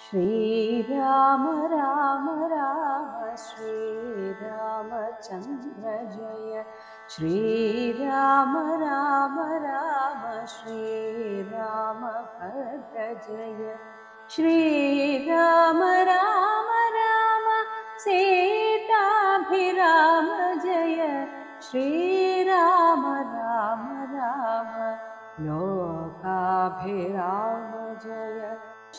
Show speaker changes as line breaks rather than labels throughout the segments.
श्रीराम राम राम श्रीरामचन्द्र जय। श्रीराम राम राम श्रीरामभद्र जय। श्रीराम राम राम सीताभिराम जय। श्रीराम राम राम लोकाभिराम जय।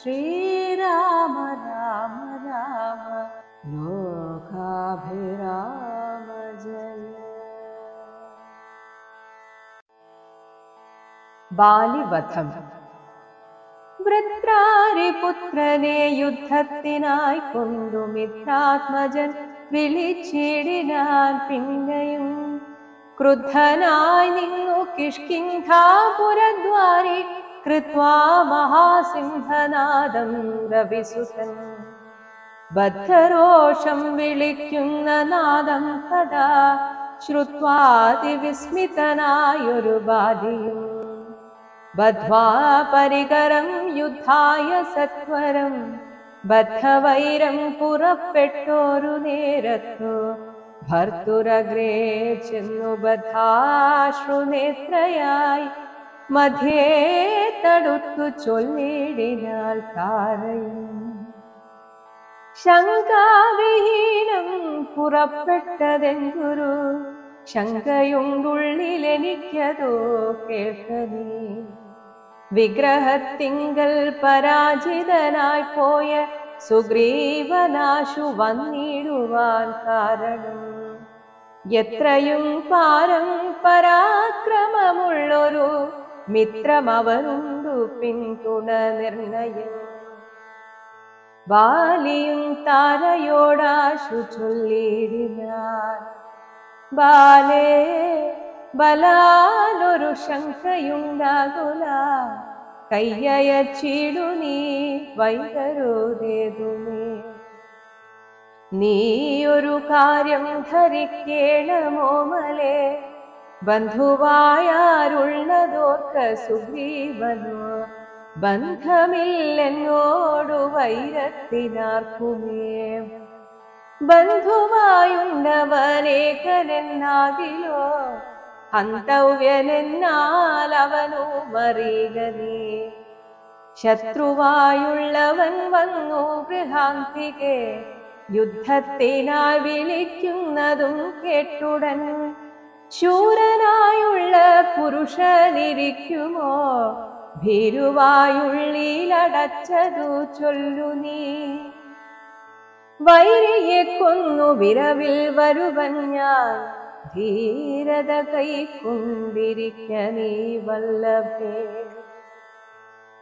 श्रीराम राम राम लोकाभिराम जय। ബാലിവധം. വൃത്രാരിപുത്രനെ യുദ്ധത്തിനായി കൊണ്ടു മിത്രാത്മജൻ വിളിച്ചിടിനാൻ. പിന്നെയും ക്രുദ്ധനായി നിന്നു കിഷ്കിന്ധാപുരദ്വാരി കൃത്വാ മഹാസിംഹനാദം രവിസുതൻ. ബദ്ധരോഷം വിളിക്കുന്ന നാദം തഥാ ശ്രുത്വാതിവിസ്മിതനായൊരു ബാലിയും ബദ്ധ്വാ പരികരം യുദ്ധായ സത്വരം. ബദ്ധവൈരം പുറപ്പെട്ടോരു നേരത്തു ഭർത്തുരഗ്രേ ചെന്നു ബദ്ധാശ്രുനേത്രയായി മധ്യേ തടുത്തു ചൊല്ലിടിനാൾ താരയും. ശങ്കാവിഹീനം പുറപ്പെട്ടതെങ്കുരു ശങ്കയുണ്ടുള്ളിലെനിക്കതോ കേൾക്കനീ. വിഗ്രഹത്തിങ്കൽ പരാജിതനായി പോയ സുഗ്രീവനാശു വന്നിടുവാൻ കാരണം. എത്രയും പാരം പരാക്രമമുള്ളൊരു മിത്രമവനുണ്ടു പിന്തുണ നിർണയം. ബാലിയും താരയോടാശു ചൊല്ലിടിനാൻ. ബാലേ, ബലാലൊരു ശങ്കയുണ്ടാകുല. കയ്യയച്ചിടു നീ വൈകരുതേതുമേ. നീയൊരു കാര്യം ധരിക്കേണമോമലേ. ബന്ധുവായാരുള്ളതോർക്ക സുഗ്രീവനോ. ബന്ധമില്ലെന്നോടു വൈരത്തിനാർക്കുമേ. ബന്ധുവായുണ്ടവനേകനെന്നാകിലോ ഹന്തവ്യനെന്നാൽ അവനു മറിക നീ. ശത്രുവായുള്ളവൻ വന്നു ഗൃഹാന്തികെ യുദ്ധത്തിനായി വിളിക്കുന്നതും കേട്ടുടൻ. ശൂരനായുള്ള പുരുഷനിരിക്കുമോ ഭീരുവായുള്ളിലടച്ചതു ചൊല്ലു നീ. വൈരിയെ കൊന്നു വിരവിൽ വരുവൻ ഞാൻ. ധീരത കൈക്കൊണ്ടിരിക്ക നീ വല്ലഭേ.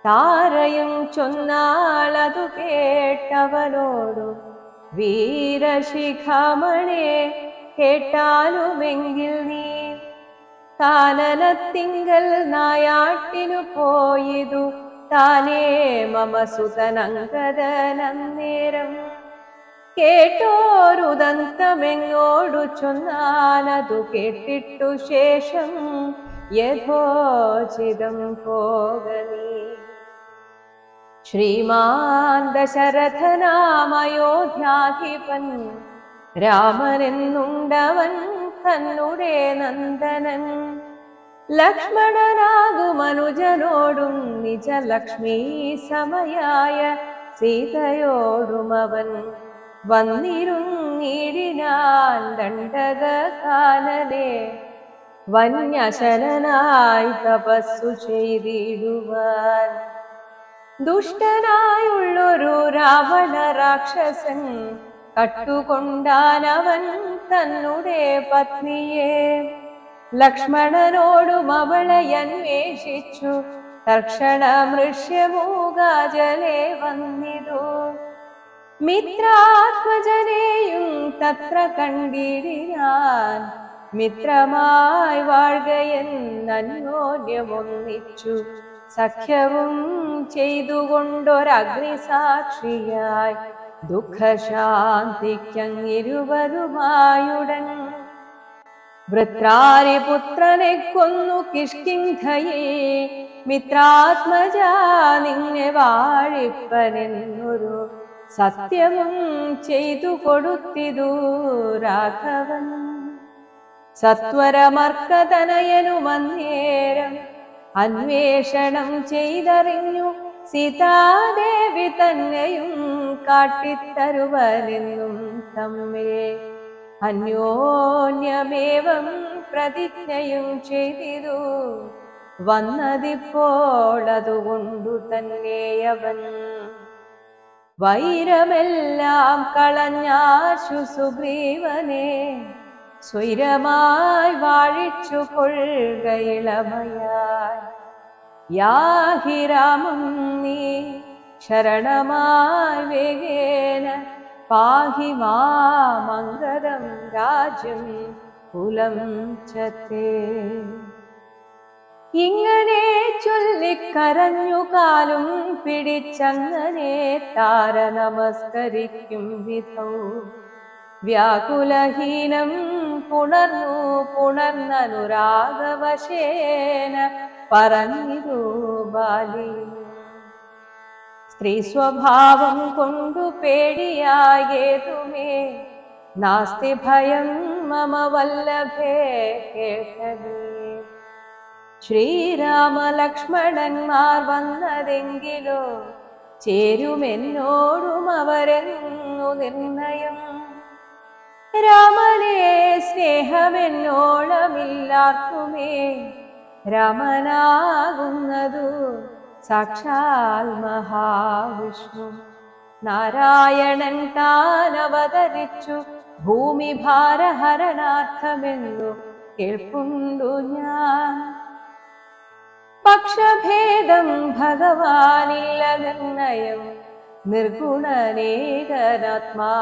താരയും ചൊന്നാളതു കേട്ടവനോടു വീരശിഖാമണേ കേട്ടാലുമെങ്കിൽ നീ. കാനനത്തിങ്കൽ നായാട്ടിനു പോയതു താനേ മമ സുതനങ്കദനന്നേരം. കേട്ടോരുദന്തമെങ്ങോടു ചൊന്നാനതു കേട്ടിട്ടു ശേഷം യഥോചിതം പോകനീ. ശ്രീമാൻ ദശരഥനാമയോധ്യാധിപൻ രാമനെന്നുണ്ടവൻ തന്നുടെ നന്ദനൻ. ലക്ഷ്മണനാകുമനുജനോടും നിജലക്ഷ്മീ സമയായ സീതയോടും അവൻ വന്നിരുന്നിടിനാൻ ദണ്ഡകാനനെ. വന്യശനായി തപസ്സു ചെയ്തിടുവാൻ. ദുഷ്ടനായുള്ളൊരു രാവണ രാക്ഷസൻ കട്ടുകൊണ്ടാനവൻ തന്നുടെ പത്നിയെ. ലക്ഷ്മണനോടും അവളെ അന്വേഷിച്ചു തർക്ഷണമൃഷ്യമൂകാജലെ വന്നിതു. മിത്രാത്മജനെയും തത്ര കണ്ടിടിനാൻ. മിത്രമായി വാഴുകയെന്നന്യോന്യമൊന്നിച്ചു സഖ്യവും ചെയ്തുകൊണ്ടൊരഗ്നിസാക്ഷിയായി ദുഃഖശാന്തിക്കങ്ങിരുവരുമായുടൻ. വൃത്രാരിപുത്രനെ കൊന്നു കിഷ്കിന്ധയെ മിത്രാത്മജാ നിന്നെ വാഴിപ്പനെന്നൊരു സത്യവും ചെയ്തു കൊടുത്തിതു രാഘവൻ. സത്വരമർക്കതനയനുമന്നേരം അന്വേഷണം ചെയ്തറിഞ്ഞു സീതാദേവി തന്നെയും കാട്ടിത്തരുവനെന്നും തമ്മിൽ അന്യോന്യമേവം പ്രതിജ്ഞയും ചെയ്തിതു. വന്നതിപ്പോൾ അതുകൊണ്ടു തന്നെയവൻ വൈരമെല്ലാം കളഞ്ഞാശു സുഗ്രീവനെ സ്വൈരമായി വാഴിച്ചു കൊള്ളുകയിളമയായി. യാഹി രാമം നീ ശരണമായി വേഗേന പാഹി മാമംഗലം രാജ്യം കുലം ചത്തേ. ഇങ്ങനെ ചൊല്ലിക്കരഞ്ഞു കാലും പിടിച്ചങ്ങനെ താര നമസ്കരിക്കും വിധൗ വ്യാകുലഹീനം പുണർന്നനുരാഗവശേന പറഞ്ഞിരു ബാലി. സ്ത്രീ സ്വഭാവം കൊണ്ടു പേടിയായേതുമേ നാസ്തി ഭയം മമ വല്ലഭേ കേട്ടതേ. ശ്രീരാമലക്ഷ്മണന്മാർ വന്നതെങ്കിലോ ചേരുമെന്നോടും അവരെന്നു നിർണയം. രാമനെ സ്നേഹമെന്നോളമില്ലാർക്കുമേ രാമനാകുന്നതു സാക്ഷാൽ മഹാവിഷ്ണു. നാരായണൻ താൻ അവതരിച്ചു ഭൂമിഭാരഹരണാർത്ഥമെന്നു കേൾപ്പുണ്ടു ഞാൻ. പക്ഷഭേദം ഭഗവാനില്ല നിർണയം നിർഗുണനേകനാത്മാ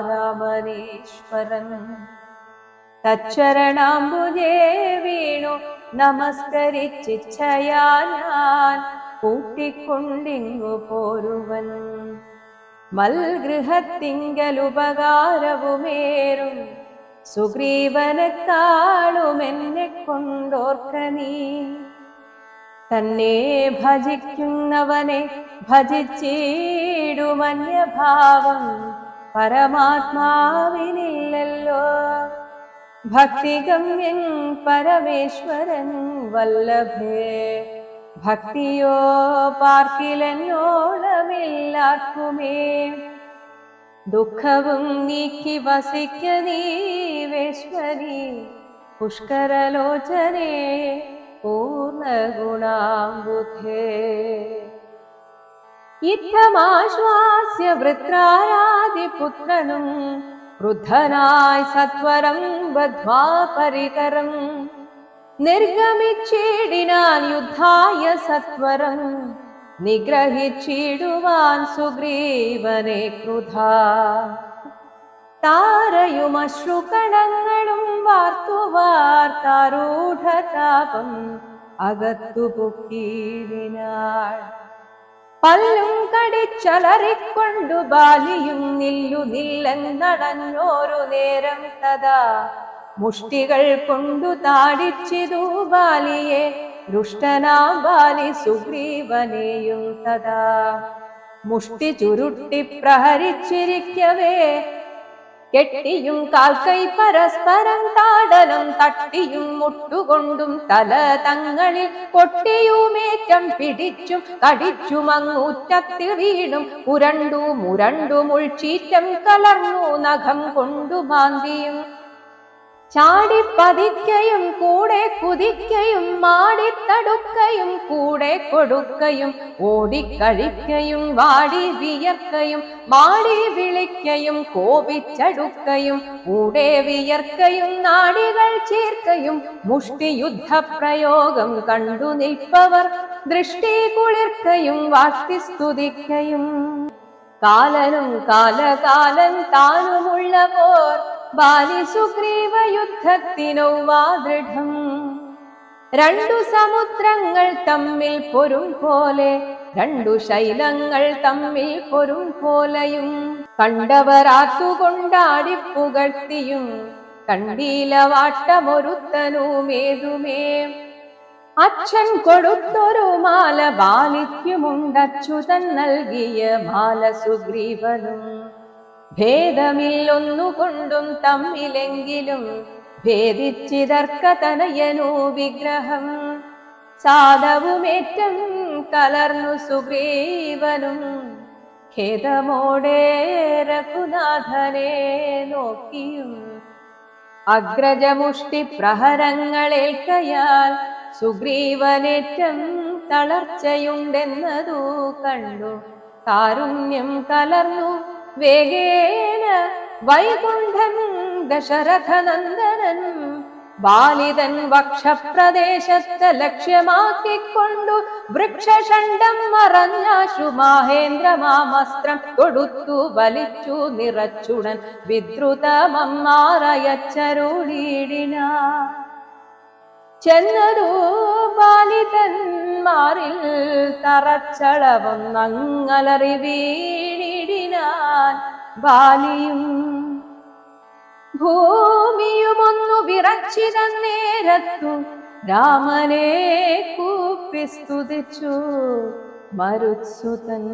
രാമനീശ്വരൻ. തച്ചരണാംബുജേ വീണു നമസ്കരിച്ചിച്ഛയാ ഞാൻ കൂട്ടിക്കൊണ്ടിങ്ങു പോരുവൻ. മൽഗൃഹത്തിങ്കലുപകാരവുമേറും സുഗ്രീവനെക്കാളുമെന്നെ കൊണ്ടോർക്ക നീ. തന്നെ ഭജിക്കുന്നവനെ ഭജിച്ചിടുമന്യഭാവം പരമാത്മാവിനില്ലല്ലോ. ഭക്തിഗമ്യൻ പരമേശ്വരൻ വല്ലഭേ ഭക്തിയോ പാർക്കിലെന്നോളമില്ലാർക്കുമേ. ദുഃഖവും നീക്കി വസിക്ക നീവേശ്വരി പുഷ്കരലോചനേ പൂർണ്ണഗുണാംബുധേ. ഇത്തമാശ്വാസ്യ വൃത്രാരാദിപുത്രനും വൃദ്ധനായി സത്വരം ബദ്ധ്വാ പരികരം നിർഗമിച്ചിടിനാൻ യുദ്ധായ സത്വരം നിഗ്രഹിച്ചിടുവാൻ സുഗ്രീവനെ ക്രുധാ. താരയുമശ്രുകണങ്ങളും വാർത്തുവാർത്താരൂഢതാപം അകത്തു പൊക്കീടിനാൾ. പല്ലും കടിച്ചലറിക്കൊണ്ടു ബാലിയും നില്ലെന്നടഞ്ഞോരു നേരം തഥാ മുഷ്ടികൾ കൊണ്ടു താടിച്ചിതു ബാലിയെ. ദുഷ്ടനാം ബാലി സുഗ്രീവനെയും തഥാ മുഷ്ടി ചുരുട്ടി പ്രഹരിച്ചിരിക്കവേ കെട്ടിയും കാൽക്കൈ പരസ്പരം താടനം തട്ടിയും മുട്ടുകൊണ്ടും തല തങ്ങളിൽ കൊട്ടിയുമേറ്റം പിടിച്ചും കടിച്ചുമങ്ങൂറ്റത്തിൽ വീണും മുരണ്ടു മുൾച്ചീറ്റം കലർന്നു നഖം കൊണ്ടു മാന്തിയും ചാടിപ്പതിക്കയും കൂടെ കുതിക്കയും മാടിത്തടുക്കയും കൂടെ കൊടുക്കയും ഓടിക്കഴിക്കയും വാടി വിയർക്കയും മാടി വിളിക്കയും കോപിച്ചടുക്കയും കൂടെ വിയർക്കയും നാടികൾ ചേർക്കയും മുഷ്ടിയുദ്ധപ്രയോഗം കണ്ടു നിൽപ്പവർ ദൃഷ്ടി കുളിർക്കയും വാഴ്ത്തി സ്തുതിക്കയും. കാലനും കാലകാലൻ താനുമുള്ളവോർ ബാലി സുഗ്രീവ യുദ്ധത്തിനൊവ്വാ ദൃഢം. രണ്ടു സമുദ്രങ്ങൾ തമ്മിൽ പൊരും പോലെ രണ്ടു ശൈലങ്ങൾ തമ്മിൽ പൊരും പോലെയും കണ്ടവരാത്തുകൊണ്ടാടിപ്പുകഴ്ത്തിയും കണ്ടീല വാട്ടമൊരുത്തനുമേതുമേ. അച്ഛൻ കൊടുത്തൊരു മാല ബാലിക്കുമുണ്ടച്യുതൻ നൽകിയ മാല സുഗ്രീവനും. ഭേദമില്ലൊന്നുകൊണ്ടും തമ്മിലെങ്കിലും ഭേദിച്ചിതർക്കതനയനു വിഗ്രഹം. സാധവുമേറ്റം കലർന്നു സുഗ്രീവനും ഖേദമോടെ രഘുനാഥനെ നോക്കിയും. അഗ്രജമുഷ്ടി പ്രഹരങ്ങളേൽക്കയാൽ സുഗ്രീവനേറ്റം തളർച്ചയുണ്ടെന്നതു കണ്ടു. കാരുണ്യം കലർന്നു വേഗേന വൈകുണ്ഠൻ ദശരഥനന്ദനൻ ബാലിതൻ വക്ഷപ്രദേശത്ത് ലക്ഷ്യമാക്കിക്കൊണ്ടു വൃക്ഷഷണ്ഡം മറഞ്ഞാശു മഹേന്ദ്രമാമസ്ത്രം കൊടുത്തു വലിച്ചു നിറച്ചുടൻ വിദ്രുതമമ്മാറയച്ചരുളിടിനാ. ചെന്നതു ബാലിതന്മാരിൽ തറച്ചളവൊന്നങ്ങലറി വീണിടിനാൻ ബാലിയും. ഭൂമിയുമൊന്നു വിറച്ചിത നേരത്തു രാമനെ കൂപ്പി സ്തുതിച്ചു മരുത്സുതൻ.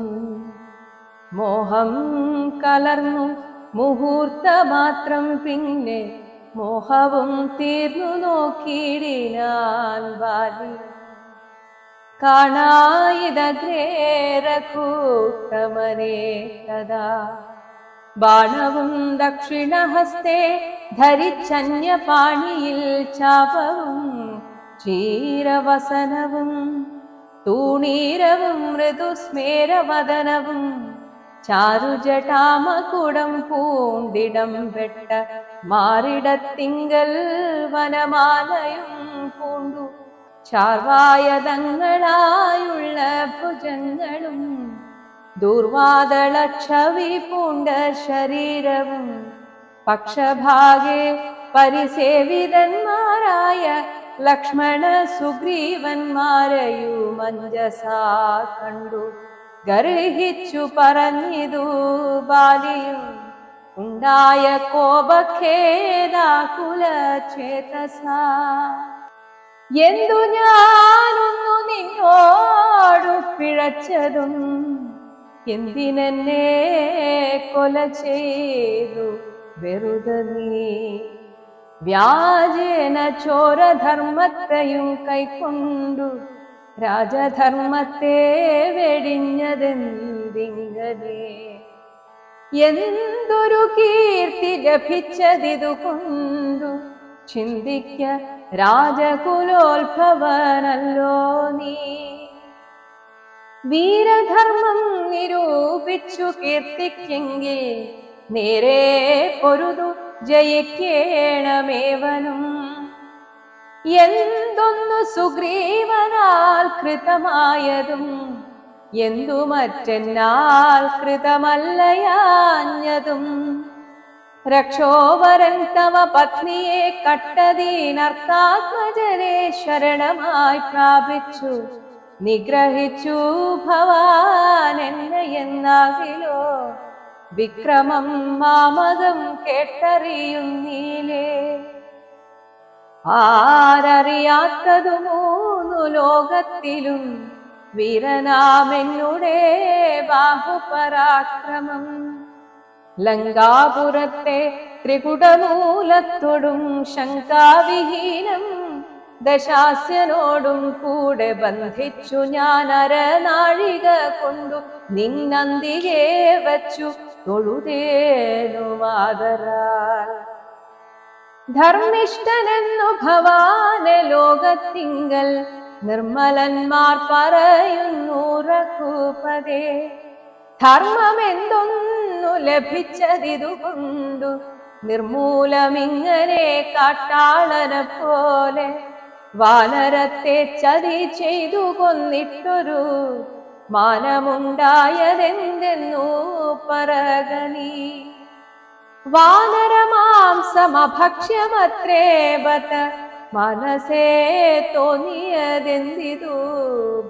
മോഹം കലർന്നു മുഹൂർത്തമാത്രം പിന്നെ മോഹവും തീർന്നു നോക്കിയിടിനാൻ ബാലി. കാണായിതഗ്രേ രഘുത്തമനെ തഥാ ബാണവും ദക്ഷിണഹസ്തേ ധരിച്ചന്യപാണിയിൽ ചാപവും ചീരവസനവും തൂണീരവും മൃദുസ്മേരവദനവും ചാരുജടാമകുടം പൂണ്ടിടം വെട്ട മാറിടത്തിങ്കൽ വനമാലയും പൂണ്ടു ചാർവായതങ്ങളായുള്ള ഭുജങ്ങളും ദുർവാദളക്ഷവി പൂണ്ട ശരീരവും പക്ഷഭാഗെ പരിസേവിതന്മാരായ ലക്ഷ്മണ സുഗ്രീവന്മാരെയു മഞ്ജസാ കണ്ടു ഗർഹിച്ചു പറഞ്ഞിതു ബാലിയും. ഉണ്ടായ കോപഖേദാകുല ചേതസാ. എന്തു ഞാനൊന്നു നിന്നോടു പിഴച്ചതും എന്തിനെന്നെ കൊല ചെയ്തു വെറുതെ നീ. വ്യാജേന ചോരധർമ്മത്തെയും കൈക്കൊണ്ടു രാജധർമ്മത്തെ വെടിഞ്ഞതെന്തിങ്ങനെ. എന്തൊരു കീർത്തി ലഭിച്ചതിതുകൊണ്ടു ചിന്തിക്ക രാജകുലോത്ഭവനല്ലോ നീ. വീരധർമ്മം നിരൂപിച്ചു കീർത്തിക്കെങ്കിൽ നേരെ പൊരുതു ജയിക്കേണമേവനും. എന്തൊന്നു സുഗ്രീവനാൽ കൃതമായതും എന്തു മറ്റെന്നാൽ കൃതമല്ലയാഞ്ഞതും. രക്ഷോവരൻ തവ പത്നിയെ കട്ടതീനർത്താത്മജനെ ശരണമായി പ്രാപിച്ചു നിഗ്രഹിച്ചു ഭവാൻ എന്നെന്നാകിലോ. വിക്രമം മാമകം കേട്ടറിയുന്നീലേ. ആരറിയാത്തതു മൂന്നു ലോകത്തിലും വീരനാമെന്നുടെ ബാഹുപരാക്രമം. ലങ്കാപുരത്തെ ത്രികുടമൂലത്തോടും ശങ്കാവിഹീനം ദശാസ്യനോടും കൂടെ ബന്ധിച്ചു ഞാൻ അരനാഴിക കൊണ്ടു നിന്നന്തികെ വച്ചു തൊഴുതേനു മാതരാൽ. ധർമ്മിഷ്ഠനെന്നു ഭവാനെ ലോകത്തിങ്കൽ നിർമ്മലന്മാർ പറയുന്നു രഘുപതേ. ധർമ്മമെന്തൊന്നു ലഭിച്ചതിതുകൊണ്ടു നിർമൂലമിങ്ങനെ കാട്ടാളനെ പോലെ വാനരത്തെ ചതി ചെയ്തു കൊന്നിട്ടൊരു മാനമുണ്ടായതെന്തെന്നു പറകനീ. വാനരമാംസമഭക്ഷ്യമത്രേ ബത മനസേ തോന്നിയതെന്തിതു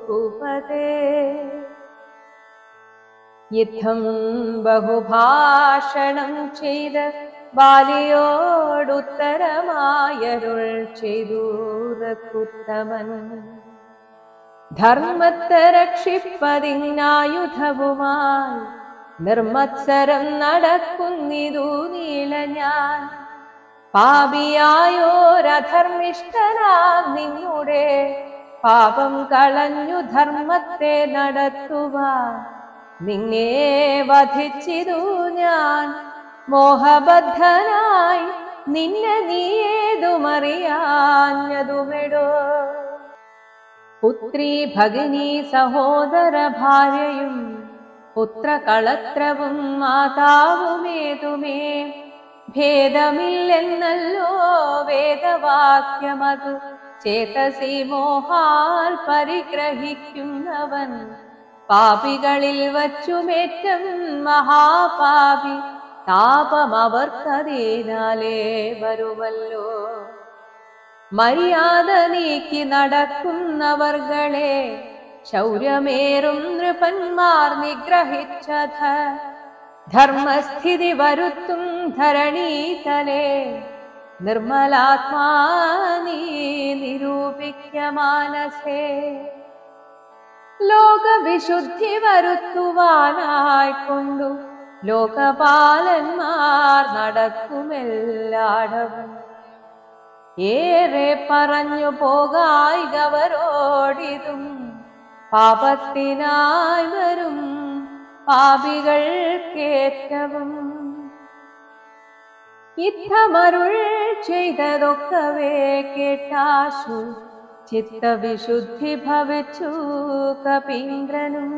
ഭൂപതേ. യുദ്ധം ബഹുഭാഷണം ചെയ്ത ബാലിയോടുത്തരമായരുൾ ചെയ്തു രഘുത്തമൻ. ധർമ്മത്തെ രക്ഷിപ്പതിനായുധവുമായി നിർമ്മത്സരം നടക്കുന്നിതു നീള ഞാൻ. പാപിയായോരധർമ്മിഷ്ഠനാം നിന്നുടെ പാപം കളഞ്ഞു ധർമ്മത്തെ നടത്തുവാൻ നിന്നെ വധിച്ചിതു ഞാൻ. മോഹബദ്ധനായി നിന്നെ നീയേതുമറിയാഞ്ഞതുമെടോ. പുത്രീ ഭഗിനി സഹോദര ഭാര്യയും പുത്രകളത്രവും മാതാവുമേതുമേ ഭേദമില്ലെന്നല്ലോ വേദവാക്യമതു. ചേതസി മോഹാൽ പരിഗ്രഹിക്കുന്നവൻ പാപികളിൽ വച്ചുമേറ്റം മഹാപാപി. താപമവർക്കതിനാലേ വരുമല്ലോ. മര്യാദ നീക്കി നടക്കുന്നവർകളെ ശൗര്യമേറും നൃപന്മാർ നിഗ്രഹിച്ചത്. ധർമ്മസ്ഥിതി വരുത്തും ധരണീതലേ നിർമ്മലാത്മാ നീ നിരൂപിക്ക മാനസേ. ലോകവിശുദ്ധി വരുത്തുവാനായിക്കൊണ്ടു ലോകപാലന്മാർ നടക്കുമെല്ലാടവും. ഏറെ പറഞ്ഞു പോകായികവരോടിതും പാപത്തിനായി വരും പാപികൾക്കേറ്റവും. യുദ്ധമരുൾ ചെയ്തതൊക്കവേ കേട്ടാശു ചിത്തവിശുദ്ധി ഭവിച്ചു കപീന്ദ്രനും.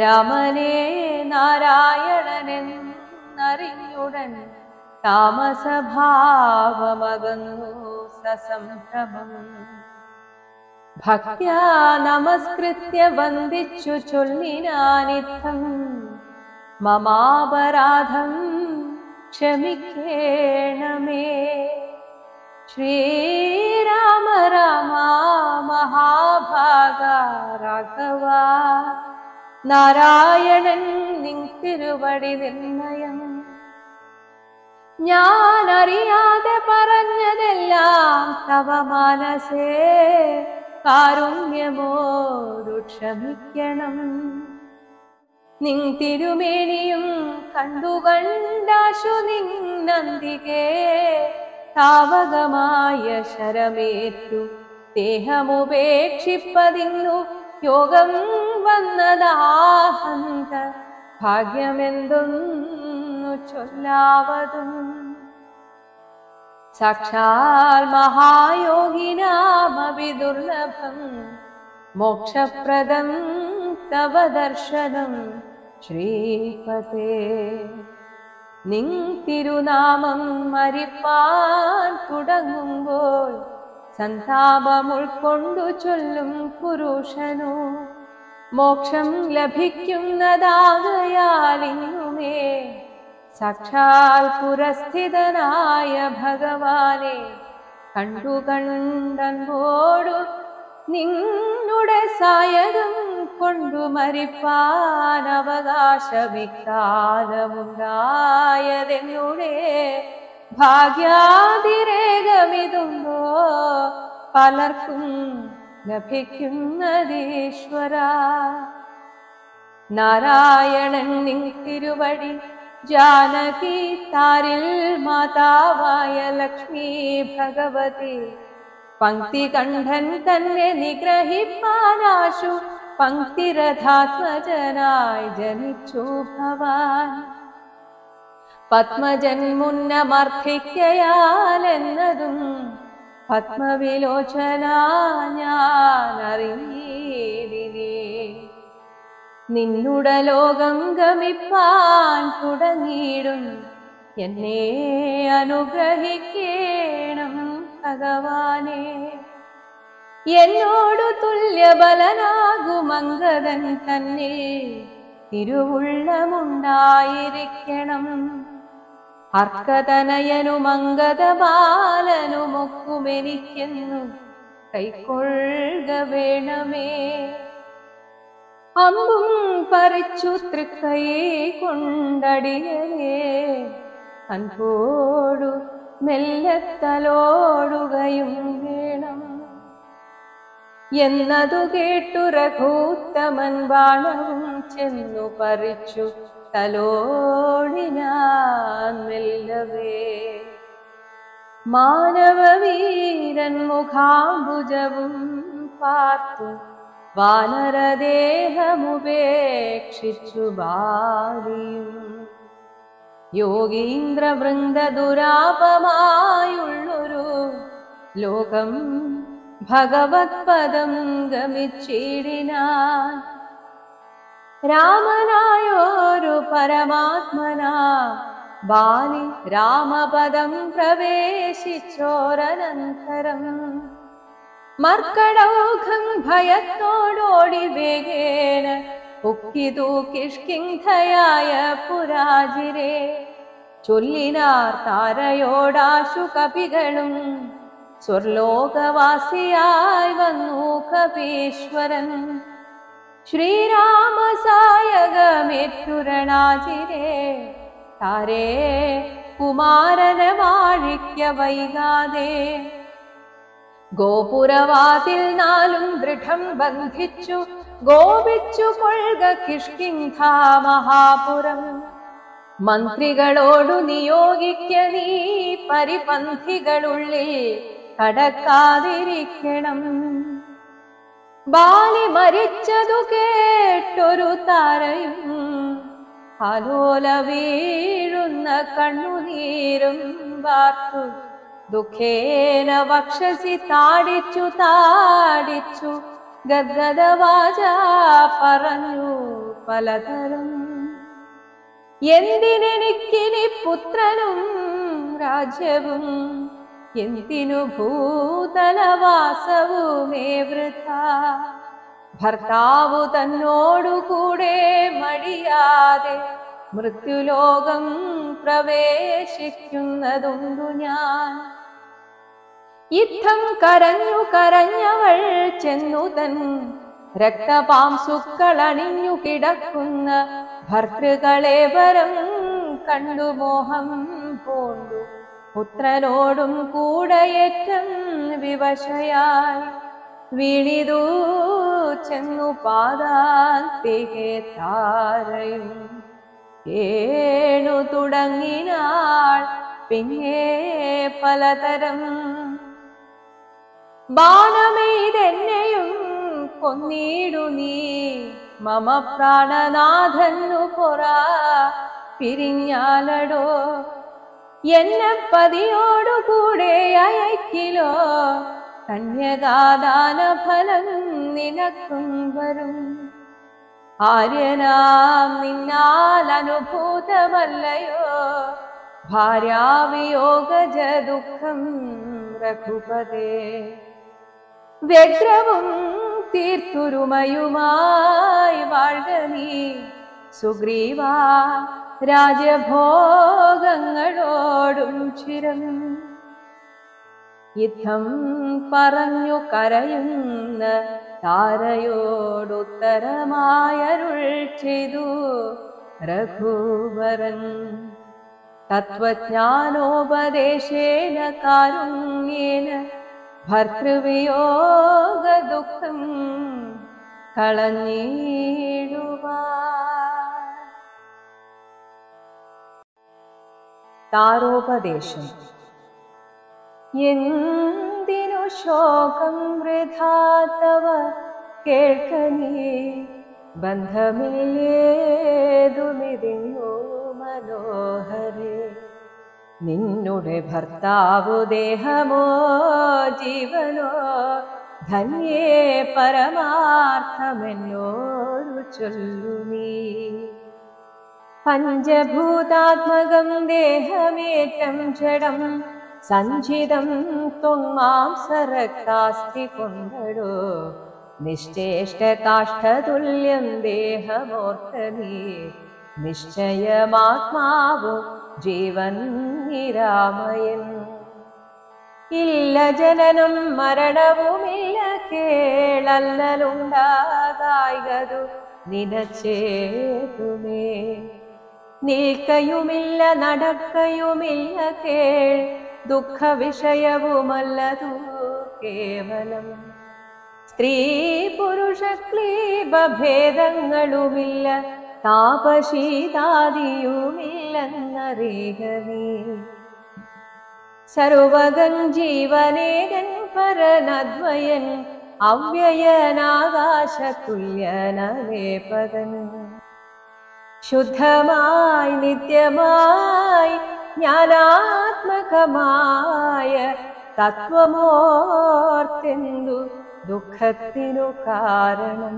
രാമനെ നാരായണനെന്നറിഞ്ഞുടൻ താമസഭാവമകന്നു സസംഭ്രമം. ഭക്ത്യാ നമസ്കൃത്യ വന്ദിച്ചു ചൊല്ലിനാനിത്തം മമാപരാധം ക്ഷമിക്കേണമേ. ശ്രീരാമ രാമ മഹാഭാഗ രാഘവ നാരായണൻ നിൻ തിരുവടി നിർണയം. ഞാനറിയാതെ പറഞ്ഞതെല്ലാം തവ മനസേ കാരുണ്യമോടു ക്ഷമിക്കണം. നിൻ തിരുമേനിയും കണ്ടുകണ്ടാശു നിന്നന്തികെ താവകമായ ശരമേറ്റു ദേഹമുപേക്ഷിപ്പതിന്നു യോഗം വന്നതാഹന്ത ഭാഗ്യമെന്തൊന്നു ചൊല്ലാവതും. സാക്ഷാൽ മഹായോഗിനാമപി ദുർലഭം മോക്ഷപ്രദം തവ ദർശനം ശ്രീപതേ. നിൻ തിരുനാമം മരിപ്പാൻ തുടങ്ങുമ്പോൾ സന്താപം ഉൾക്കൊണ്ടു ചൊല്ലും പുരുഷനു മോക്ഷം ലഭിക്കുന്നതാകയാലിന്നുമേ സാക്ഷാൽ പുരസ്ഥിതനായ ഭഗവാനെ കണ്ടുകണ്ടൻപോടു നിന്നുടെ സായകം കൊണ്ടു മരിപ്പാൻ അവകാശമിക്കാലമുണ്ടായതെന്നുടെ ഭാഗ്യാതിരേകമിതുണ്ടോ പലർക്കും ലഭിക്കുന്നതീശ്വര. നാരായണൻ നിൻ തിരുവടി ജാനകി താരിൽ മാതാവായ ലക്ഷ്മി ഭഗവതി പങ്ക്തികണ്ഠൻ തന്നെ നിഗ്രഹിപ്പാനാശു പങ്ക്തിരഥാത്മജനായി ജനിച്ചു ഭവാൻ. പത്മജന്മുന്നമർത്ഥിക്കയാലെന്നതും പത്മവിലോചന ഞാനറിഞ്ഞീടിനേ. നിന്നുട ലോകം ഗമിപ്പാൻ തുടങ്ങിയിടും എന്നെ അനുഗ്രഹിക്കേണം ഭഗവാനെ. എന്നോടു തുല്യബലനാകുമംഗതൻ തന്നെ തിരുവുള്ളമുണ്ടായിരിക്കണം. അർക്കതനയനുമംഗതബാലനുമൊക്കുമെനിക്കെന്നു കൈക്കൊള്ളുക വേണമേ. അമ്പും പറിച്ചു തൃക്കൈ കൊണ്ടടിയനെ അൻപോടു മെല്ലത്തലോടുകയും വേണം. എന്നതു കേട്ടു രഘൂത്തമൻ ബാണവും ചെന്നു പറിച്ചു തലോടിനാൻ മെല്ലവേ. മാനവവീരൻ മുഖാംബുജവും പാർത്തു വാനരദേഹമുപേക്ഷിച്ചു ബാലിയും. യോഗീന്ദ്രവൃന്ദ ദുരാപമായുള്ളൊരു ലോകം ഭഗവത്പദം ഗമിച്ചിടിനാൻ. രാമനായോരു പരമാത്മനാ ബാലി രാമപദം പ്രവേശിച്ചോരനന്തരം മർക്കടൗഘം ഭയത്തോടോടി വേഗേന പൊക്കിതു കിഷ്കിന്ധയായ പുരാജിരെ. ചൊല്ലിനാർ താരയോടാശു കപികളും സ്വർലോകവാസിയായി വന്നു കപീശ്വരൻ. ശ്രീരാമസായകമേറ്റുരണാജിരെ താരേ കുമാരനെ വാഴിക്ക വൈകാതെ. ഗോപുരവാതിൽ നാലും ദൃഢം ബന്ധിച്ചു ഗോപിച്ചു കൊൾക കിഷ്കിന്ധ മഹാപുരം. മന്ത്രികളോടു നിയോഗിക്ക നീ പരിപന്ഥികളുള്ളിൽ കടക്കാതിരിക്കണം. ബാലി മരിച്ചതു കേട്ടൊരു താരയും ആലോല വീഴുന്ന കണ്ണുനീരും വാർത്തു ദുഃഖേന വക്ഷസി താടിച്ചു താടിച്ചു ഗദ്ഗദവാച പറഞ്ഞു പലതരം. എന്തിനെനിക്കിനി പുത്രനും രാജ്യവും എന്തിനു ഭൂതലവാസവുമേ വൃഥ. ഭർത്താവു തന്നോടുകൂടെ മടിയാതെ മൃത്യുലോകം പ്രവേശിക്കുന്നതുണ്ടു ഞാൻ. യുദ്ധം കരഞ്ഞു കരഞ്ഞവൾ ചെന്നു തൻ രക്തപാംസുക്കളണിഞ്ഞു കിടക്കുന്ന ഭർത്തൃകളെ വരം കണ്ടു മോഹം പൂണ്ടു പുത്രനോടും കൂടെയേറ്റം വിവശയായി വീണിതു ചെന്നു പാദാന്തികെ താരയും. ഏണു തുടങ്ങിനാൾ പിന്നെ പലതരം. ബാണമെയ്തെന്നെയും കൊന്നിടു നീ മമ പ്രാണനാഥന്നു പൊറാ പിരിഞ്ഞാലടോ. എന്നെ പതിയോടുകൂടെ അയക്കിലോ കന്യകാദാന ഫലം നിനക്കും വരും. ആര്യനാം നിന്നാൽ അനുഭൂതമല്ലയോ ഭാര്യാവിയോഗജ ദുഃഖം രഘുപതേ. വ്യഗ്രവും തീർത്തുരുമയുമായി വാഴ്ക നീ സുഗ്രീവാ രാജഭോഗങ്ങളോടും ചിരം. യുദ്ധം പറഞ്ഞു കരയുന്ന താരയോടുത്തരമായരുൾ ചെയ്തു രഘുവരൻ. തത്വജ്ഞാനോപദേശേന കാരുണ്യേന ഭർതൃവിയോഗ ദുഃഖം കളഞ്ഞിടുവാൻ. താരോപദേശം. എന്തിനു ശോകം വൃഥാ തവ കേൾക്കനീ ബന്ധമില്ലേതുമിതിങ്ങു മനോഹരേ. നിന്നുടെ ഭർത്താവു ദേഹമോ ജീവനോ ധന്യേ പരമാർത്ഥമെന്നോരു ചൊല്ലു നീ. പഞ്ചഭൂതാത്മകം ദേഹമേറ്റം ജഡം സഞ്ചിതം ത്വമാംസരക്താസ്തി കൊണ്ടടോ. നിശ്ചേഷ്ട കാഷ്ഠതുല്യം ദേഹമോർത്തനീ നിശ്ചയമാത്മാവു ജീവൻ നിരാമയൻ. ഇല്ല ജനനം മരണവുമില്ല കേളല്ലലുണ്ടാകായതു നിനച്ചേതുമേ. നിൽക്കയുമില്ല നടക്കയുമില്ല കേൾ ദുഃഖ വിഷയവുമല്ലതു കേവലം. സ്ത്രീ പുരുഷ ക്ലീബഭേദങ്ങളുമില്ല, താപശീതാദിയുമില്ലെന്നറിയുക നീ. സർവകൻ ജീവനേകൻ പരനദ്വയൻ, അവ്യയനാകാശതുല്യനവേപദൻ. ശുദ്ധമായി നിത്യമായി ജ്ഞാനാത്മകമായ തത്വമോർത്തെന്തു ദുഃഖത്തിനു കാരണം.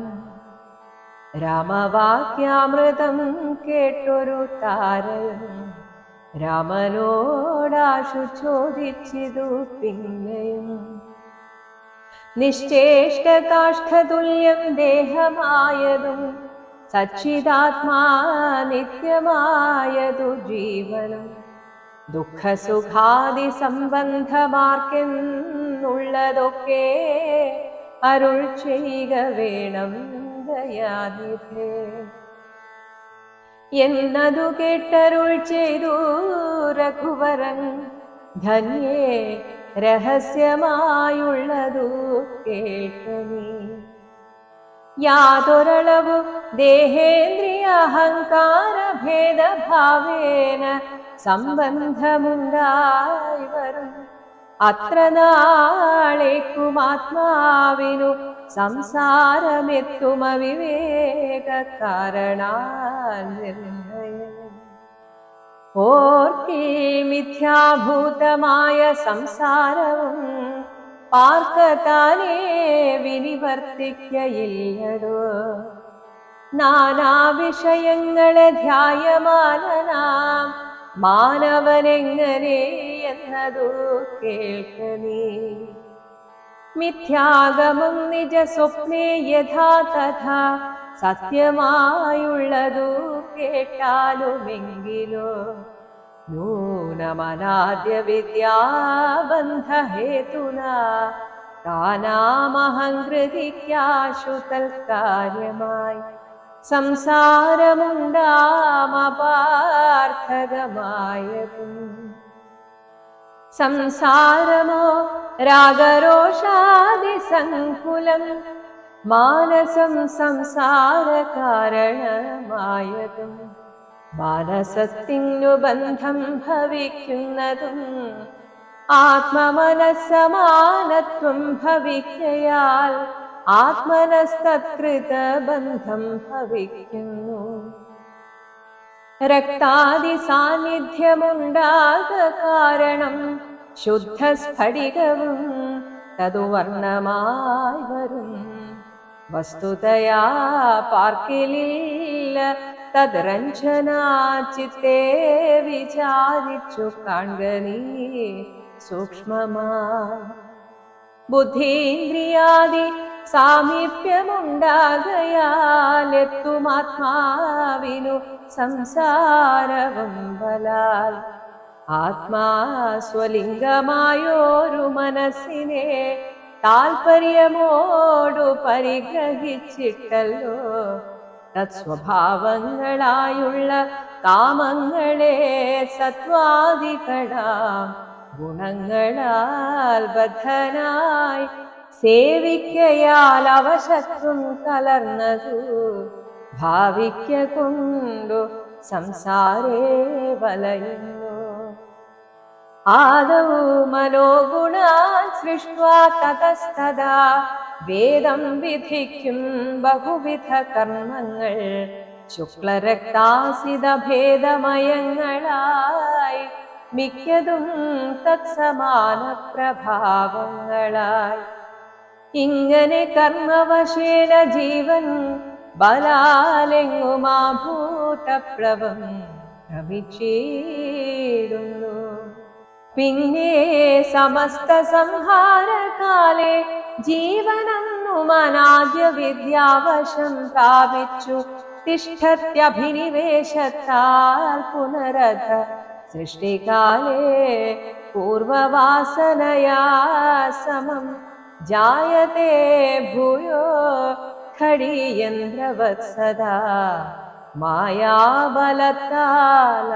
രാമവാക്യാമൃതം കേട്ടൊരു താരൻ രാമനോടാശു ചോദിച്ചിതു പിന്നെയും. നിശ്ചേഷ്ടകാഷ്ഠതുല്യം ദേഹമായതും സച്ചിദാത്മാ നിത്യമായതു ജീവനം. ദുഃഖസുഖാദി സംബന്ധമാർക്കെന്നുള്ളതൊക്കെ അരുൾ ചെയ്യുക വേണം ദയാനിധേ എന്നതു കേട്ടരുൾ ചെയ്തു രഘുവരൻ. ധന്യേ രഹസ്യമായുള്ളതു കേൾക്കനീ. യാതൊരളവു ദേഹേന്ദ്രിയ അഹങ്കാര ഭേദഭാവേന സംബന്ധമുണ്ടായി വരും, അത്ര നാളേക്കുമാത്മാവിനു സംസാരമെത്തും അവിവേക കാരണാനിർണയം. ഓർക്കേ മിഥ്യാഭൂതമായ സംസാരവും പാർക്കത്താനേ വിനിവർത്തിക്കയില്ലടോ. നാനാ വിഷയങ്ങളെ ധ്യായമാനനാം മാനവനെങ്ങനെ എന്നതു കേൾക്കനീ. മിഥ്യാഗമം നിജ സ്വപ്നേ യഥാ തഥാ സത്യമായുള്ളതു കേട്ടാലുമെങ്കിലോ. നൂനമനാദ്യ വിദ്യാബന്ധഹേതുന താനാമഹങ്കൃതിക്കാശു തൽക്കാര്യമായി സംസാരമുണ്ടാമപാർത്ഥകമായതും. സംസാരമോ രാഗരോഷാദി സങ്കുലം, മാനസം സംസാര കാരണമായതും. മാനസത്തിനു ബന്ധം ഭവിക്കുന്നതും ആത്മമനസ്സമാനത്വം ഭവിക്കയാൽ ആത്മനസ്തത്കൃത ബന്ധം ഭവിക്കുന്നു. രക്താദി സാന്നിധ്യമുണ്ടാക കാരണം ശുദ്ധ സ്ഫടികവും തതുവർണ്ണമായി വരും. വസ്തുതയാ പാർക്കിലില്ല തദ്രഞ്ജനാ ചിത്തേ വിചാരിച്ചു കാൺക നീ സൂക്ഷ്മമായി. ബുദ്ധീന്ദ്രിയാദി സാമീപ്യമുണ്ടാകയാലെത്തുമാത്മാവിനു സംസാരവും ബലാൽ. ആത്മാ സ്വലിംഗമായോരു മനസ്സിനെ താൽപര്യമോടു പരിഗ്രഹിച്ചിട്ടല്ലോ തത്സ്വഭാവങ്ങളായുള്ള കാമങ്ങളെ സത്വാദികളാം ഗുണങ്ങളാൽ ബദ്ധനായി സേവിക്കയാൽ അവശത്വം കലർന്നതു ഭാവിക്ക കൊണ്ടു സംസാരേ വലയുന്നു. ആദൗ മനോഗുണാൻ സൃഷ്ട്വാ തതസ്തദാ വേദം വിധിക്കും ബഹുവിധ കർമ്മങ്ങൾ ശുക്ലരക്താസിത ഭേദമയങ്ങളായി മിക്കതും തത്സമാന പ്രഭാവങ്ങളായി. ഇങ്ങനെ കർമ്മവശേന ജീവൻ ബലാലെങ്ങുമാഭൂതപ്ലവം ഭ്രമിച്ചിടുന്നു. പിന്നെ സമസ്ത സംഹാരകാലേ ജീവനന്നുമനാദ്യ വിദ്യാവശം പ്രാപിച്ചു തിഷ്ഠത്യഭിനിവേശത്താൽ പുനരധ സൃഷ്ടികാലേ പൂർവവാസനയാ സമം ജായത്തെ ഭൂയോ ഖടിയന്ത്രവത്സദാ മായാബലത്താൽ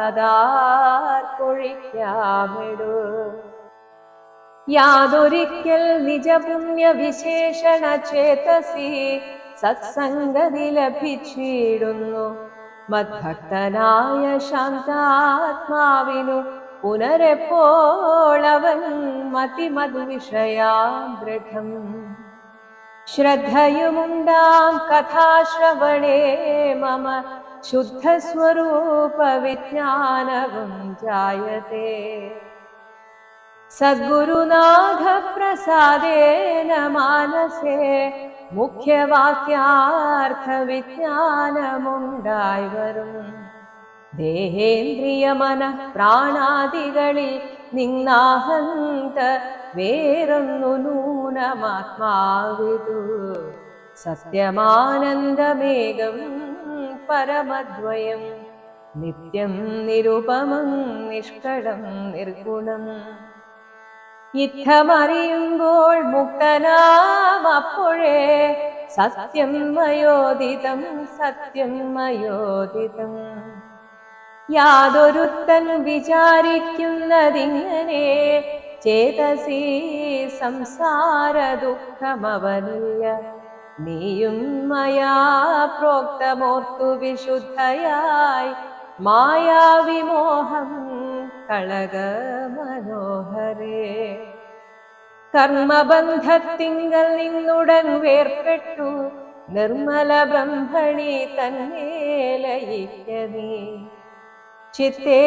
അതാർക്കൊഴിക്കാമിടൂ. യാതൊരിക്കൽ നിജപുണ്യ വിശേഷണ ചേതസി സത്സംഗതി ലഭിച്ചിടുന്നു. മദ്ഭക്തനായ ശാന്താത്മാവിനു പുനരെപ്പോളവൻ മതിമദ്വിഷയാം ദൃഢം. ശ്രദ്ധയുമുണ്ടാം കഥാശ്രവണേ മമ ശുദ്ധസ്വരൂപ വിജ്ഞാനവും ജായത്തെ. സദ്ഗുരുനാഥ പ്രസാദേന മാനസേ മുഖ്യവാക്യാർത്ഥ വിജ്ഞാനമുണ്ടായി വരും. ദേഹേന്ദ്രിയ മനഃ പ്രാണാദികളിൽ നിന്നാഹന്ത വേറൊന്നു നൂനമാത്മാവിതു. സത്യമാനന്ദമേകം പരമദ്വയം നിത്യം നിരുപമം നിഷ്കളം നിർഗുണം. ഇത്തമറിയുമ്പോൾ മുക്തനാം അപ്പോഴേ സത്യം മയോദിതം സത്യം മയോദിതം. യാതൊരുത്തൻ വിചാരിക്കുന്നതിങ്ങനെ ചേതസി സംസാര ദുഃഖമവനില്ല. നീയും മയാ പ്രോക്തമോർത്തു വിശുദ്ധയായി മായാവിമോഹം കളക മനോഹരേ. കർമ്മബന്ധത്തിങ്കൽ നിന്നുടൻ വേർപെട്ടു നിർമ്മല ബ്രഹ്മണി തന്നെ ലയിക്കനീ. ചിത്തേ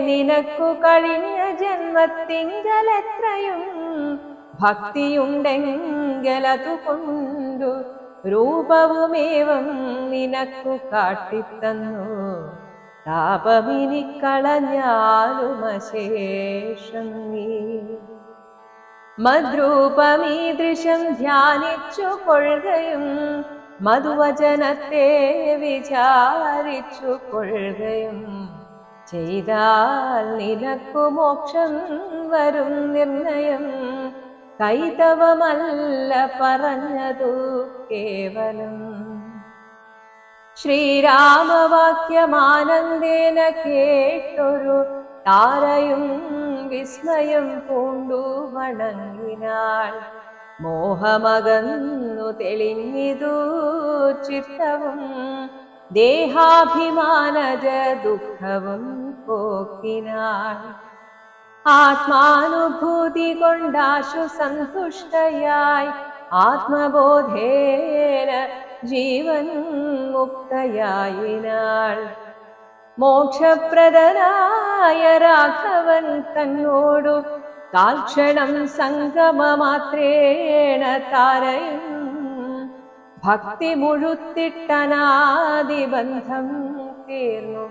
നിനക്കു കഴിഞ്ഞ ജന്മത്തിങ്കലെത്രയും ഭക്തിയുണ്ടെങ്കിലതുകൊണ്ടു രൂപവുമേവം നിനക്കു കാട്ടിത്തന്നു. താപമിനി കളഞ്ഞാലുമശേഷം നീ മദ്രൂപമീദൃശം ധ്യാനിച്ചു കൊള്ളുകയും മധുവചനത്തെ വിചാരിച്ചു കൊള്ളുകയും ചെയ്താൽ നിനക്കു മോക്ഷം വരും നിർണയം. കൈതവമല്ല പറഞ്ഞതു കേവലം. ശ്രീരാമവാക്യമാനന്ദേന കേട്ടൊരു താരയും വിസ്മയം പൂണ്ടു വണങ്ങിനാൾ. മോഹമകന്നു തെളിഞ്ഞിതു ചിത്തവും ദേഹാഭിമാനജ ദുഃഖവും പോക്കിനാൾ. ആത്മാനുഭൂതി കൊണ്ടാശു സന്തുഷ്ടയായി ആത്മബോധേന ജീവൻ മുക്തയായിനാൾ. മോക്ഷപ്രദനായ രാഘവൻ തന്നോടു കാൽക്ഷണം സംഗമമാത്രേണ താരയും ഭക്തി മുഴുത്തിട്ടനാദിബന്ധം തീർന്നു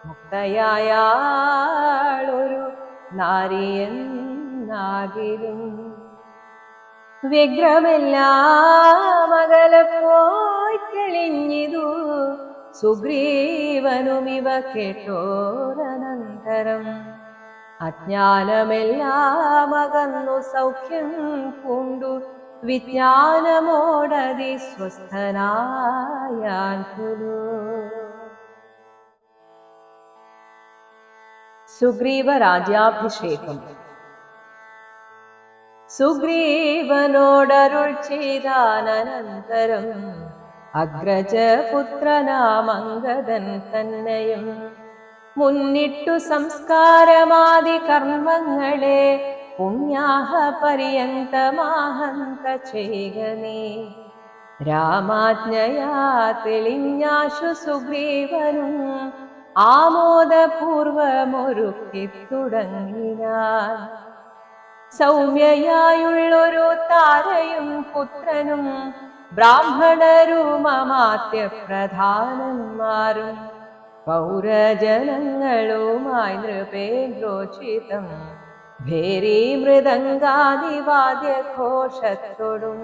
മുക്തയായാളൊരു നാരിയെന്നാകിലും. വ്യഗ്രമെല്ലാം അകലപ്പോയി തെളിഞ്ഞിതു സുഗ്രീവനുമിവ കേട്ടോരനന്തരം. അജ്ഞാനമെല്ലാം അകന്നു സൗഖ്യം പൂണ്ടു വിജ്ഞാനമോടതി സ്വസ്ഥനായാൻ പുനു. സുഗ്രീവ രാജ്യാഭിഷേകം. സുഗ്രീവനോടരുൾ ചെയ്താനന്തരം അഗ്രജ പുത്രനാമംഗദൻ തന്നെയും മുന്നിട്ടു സംസ്കാരമാദി കർമ്മങ്ങളെ പുണ്യാഹ പര്യന്തമാഹന്ത ചെയ്കനീ. രാമാജ്ഞയാ തെളിഞ്ഞാശു സുഗ്രീവനും ആമോദപൂർവമൊരുക്കി തുടങ്ങിനാൻ. സൗമ്യയായുള്ളൊരു താരയും പുത്രനും ബ്രാഹ്മണരും അമാത്യ പ്രധാനന്മാരും പൗരജനങ്ങളുമായി നൃപേന്ദ്രോചിതം ഭേരീ മൃദംഗാദിവാദ്യഘോഷത്തോടും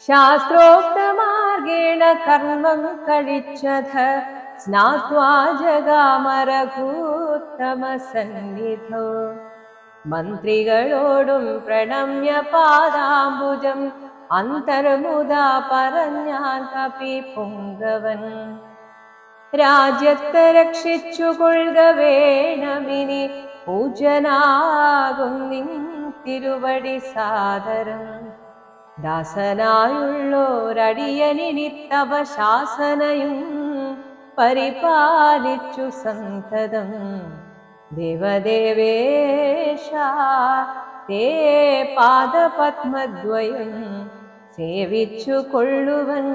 ശാസ്ത്രോക്തമാർഗേണ കർമ്മം കഴിച്ചത് സ്നാത്വാ ജഗാമരഘൂത്തമ സന്നിധോ. മന്ത്രികളോടും പ്രണമ്യ പാദാംബുജം അന്തർമുദാ പറഞ്ഞാൻ കപി പുങ്കവൻ. രാജ്യത്തെ രക്ഷിച്ചു കൊള്ളുക വേണമിനി പൂജനാകും നിൻ തിരുവടി സാദരം. ദാസനായുള്ളോരടിയനിനി തവ ശാസനയും പരിപാലിച്ചു സന്തതം. ദേവദേവേശ തേ പാദപത്മദ്വയം സേവിച്ചു കൊള്ളുവൻ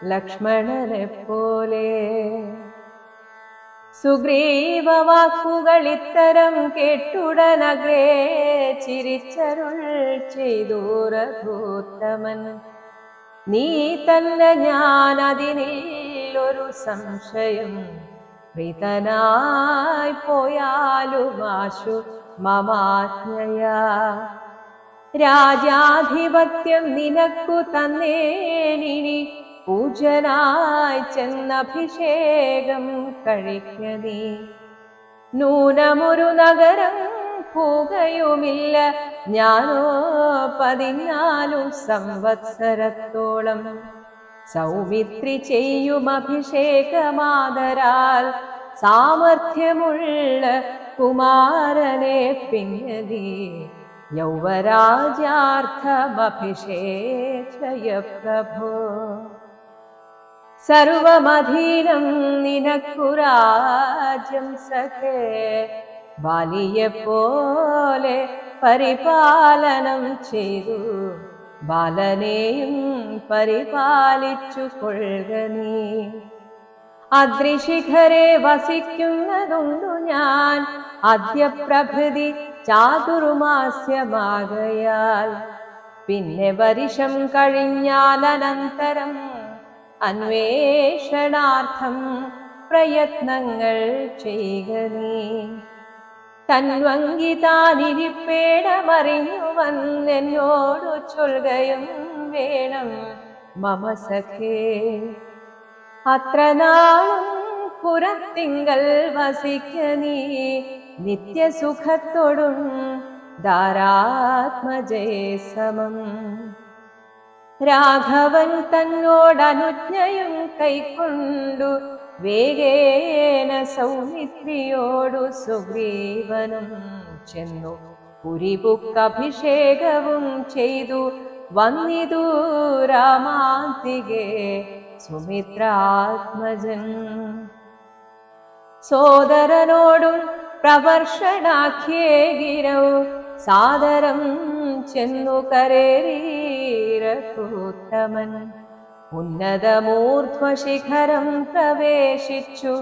ലക്ഷ്മണനെ പോലെ. സുഗ്രീവ വാക്കുകൾ ഇത്തരം കേട്ടുടനഗ്രേ ചിരിച്ചരുൾ ചെയ്തു രഘുത്തമൻ. നീ തന്നെ ഞാൻ അതിനില്ലൊരു സംശയം. പ്രീതനായി പോയാലുമാശു മമാജ്ഞയാ. രാജാധിപത്യം നിനക്കു തന്നേനിനി പൂജനായി ചെന്നഭിഷേകം കഴിക്ക നീ. നൂനമൊരു നഗരം പോകുകയുമില്ല ഞാനോ 14 സംവത്സരത്തോളം. സൗമിത്രി ചെയ്യും അഭിഷേകമാദരാൽ സാമർഥ്യമുള്ള കുമാരനെ പിന്നീ യൗവരാജ്യാർത്ഥമഭിഷേചയ പ്രഭോ. സർവമധീനം നിനക്കു രാജ്യം സഖേ. ബാലിയെപ്പോലെ പരിപാലനം ചെയ്തു ബാലനെയും പരിപാലിച്ചു കൊള്ളുക നീ. അദ്രിശിഖരെ വസിക്കുന്നതുണ്ടു ഞാൻ അദ്യപ്രഭൃതി ചാതുർമാസ്യമാകയാൽ. പിന്നെ വർഷം കഴിഞ്ഞാൽ അനന്തരം അന്വേഷണാർത്ഥം പ്രയത്നങ്ങൾ ചെയ്യുക നീ. തൻവങ്കി താനിരിപ്പേടമറിഞ്ഞു വന്നെന്നോടു ചൊൽകയും വേണം മമ സഖേ. അത്ര നാളും പുറത്തിങ്കൽ വസിക്ക നീ നിത്യസുഖത്തോടും ധാരാത്മജയെ സമം. രാഘവൻ തന്നോടനുജ്ഞയും കൈക്കൊണ്ടു വേഗേന സൗമിത്രിയോടു സുഗ്രീവനും ചെന്നു പുരിപുക്കഭിഷേകവും ചെയ്തു വന്നിതു രാമാന്തികേ സുമിത്രാത്മജൻ. സോദരനോടും പ്രവർഷണാഖ്യേ ഗിരൗ സാദരം ചെന്നു കരേരീരഘുത്തമൻ. ഉന്നതമൂർധ്വശിഖരം പ്രവേശിച്ചു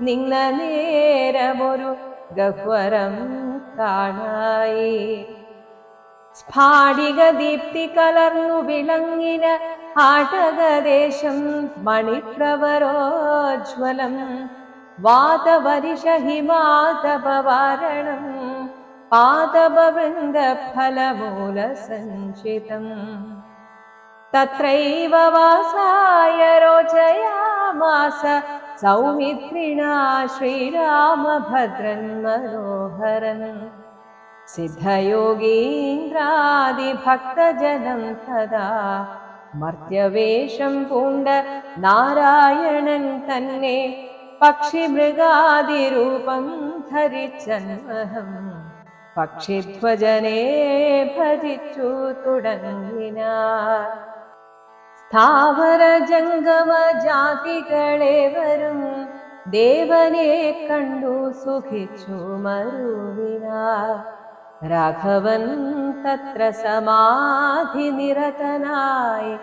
നിന്ന നേരമൊരു ഗഹ്വരം കാണായി. സ്ഫാടിക ദീപ്തി കലർന്നു വിളങ്ങിന ആടകദേശം മണിപ്രവരോജ്വലം. വാതവരിഷഹിമാതപവാരണം പാദപവൃന്ദഫലമൂല സഞ്ചിതം. തത്രൈവ വാസായ രോചയാമാസ സൗമിത്രിണാ ശ്രീരാമഭദ്രൻ മനോഹരൻ. സിദ്ധയോഗീന്ദ്രാദിഭക്തജനം തഥാ മർത്യവേഷം പൂണ്ട നാരായണൻ തന്നെ പക്ഷിമൃഗാദിരൂപം ധരിച്ചന്വഹം പക്ഷിധ്വജനെ ഭജിച്ചു തുടങ്ങിനാർ. സ്ഥാവര ജംഗമ ജാതികളേവരും ദേവനെ കണ്ടു സുഖിച്ചു മരുവിനാർ. രാഘവൻ തത്ര സമാധി നിരതനായി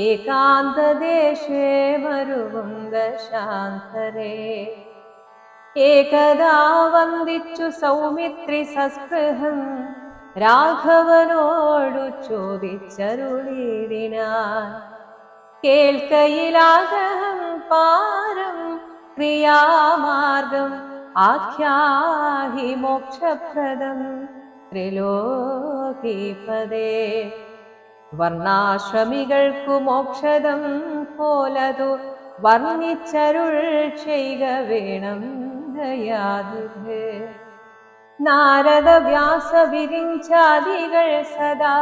ഏകാന്തദേശേ മരുവുന്ന ശാന്തരേ. ഏകദാ വന്ദിച്ചു സൗമിത്രി സസ്പൃഹം രാഘവനോടു ചോദിച്ചരുളിടിനാൻ. കേൾക്കയിലാഗ്രഹം പാരം ക്രിയാമാർഗം ആഖ്യാഹി മോക്ഷപ്രദം ത്രിലോകീപദേ. വർണ്ണാശ്രമികൾക്കു മോക്ഷദം പോലതു വർണ്ണിച്ചരുൾ ചെയ്യുക വേണം ദയാനിധേ. നാരദ വ്യാസ വിരിഞ്ചാദികൾ സദാ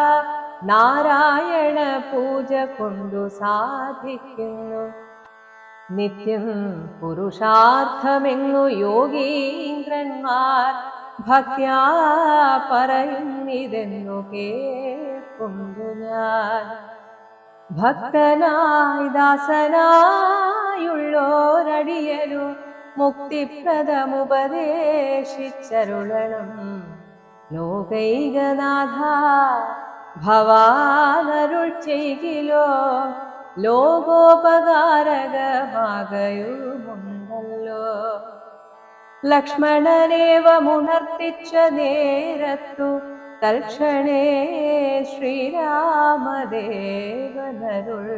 നാരായണ പൂജ കൊണ്ടു സാധിക്കുന്നു. നിത്യം പുരുഷാർത്ഥമെന്നു യോഗീന്ദ്രന്മാർ ഭക്യാ പറയുന്നിതെന്നു കേൾക്കുന്നു ഞാൻ. ഭക്തനായി ദാസനായുള്ളോരടിയനു മുക്തിപ്രദമുപദേശിച്ചരുളണം. ലോകൈകനാഥ ഭവാനരുൾ ചെയ്കിലോ ലോകോപകാരകമാകയുമുണ്ടല്ലോ. ലക്ഷ്മണനേവമുണർത്തിച്ച നേരത്തു തൽക്ഷണേ ശ്രീരാമദേവനരുൾ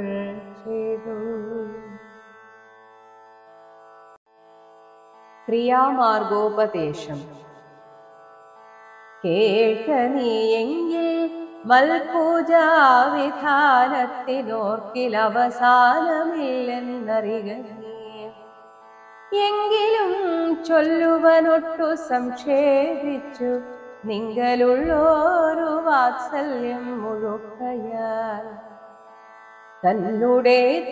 ചെയ്തു. ക്രിയാമാർഗോപദേശം. കേൾക്ക നീയെങ്കിൽ മൽപൂജാവിധാനത്തിനോർക്കിലവസാനമില്ലെന്നറിക നീ. എങ്കിലും ചൊല്ലുവനൊട്ടു സംക്ഷേപിച്ചു നിങ്കലുള്ളോരു വാത്സല്യം മുഴുക്കയാൽ.